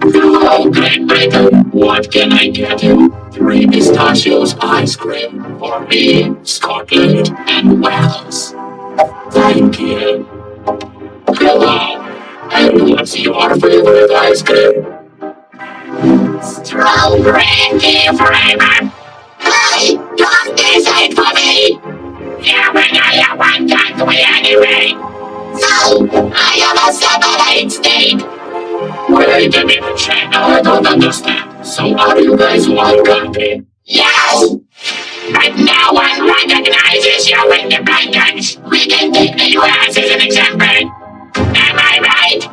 Oh, Great Britain, what can I get you? 3 pistachios ice cream for me, Scotland and Wales. Thank you. Hello, and what's your favorite ice cream? Strawberry flavor. Hey, don't decide for me. Yeah, but I want that way anyway. No, I am a separate state. Wait a minute, China, I don't understand. So are you guys one country? Yes! But no one recognizes your independence. We can take the US as an example. Am I right?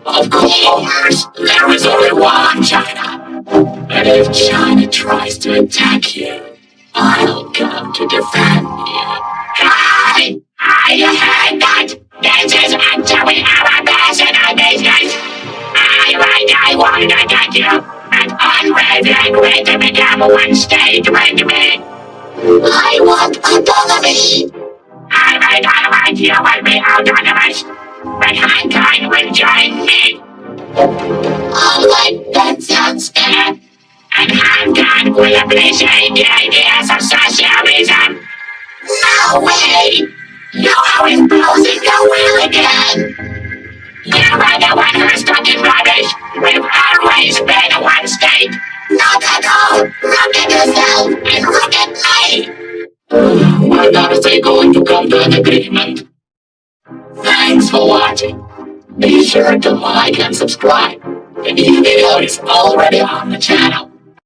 Of course, there is only one China. But if China tries to attack you, I'll come to defend you. I heard that. This is actually our personal business. I wanna get you, but unraveling way to become one state with me. I want autonomy. Alright, you will be autonomous, but Hong Kong will join me. Alright, that sounds fair. And Hong Kong will appreciate the ideas of socialism. No way! You are imposing your will again! You are the one who started rubbish! We've always been one state! Not at all! Look at yourself and look at me! When are they going to come to an agreement? Thanks for watching! Be sure to like and subscribe! The new video is already on the channel!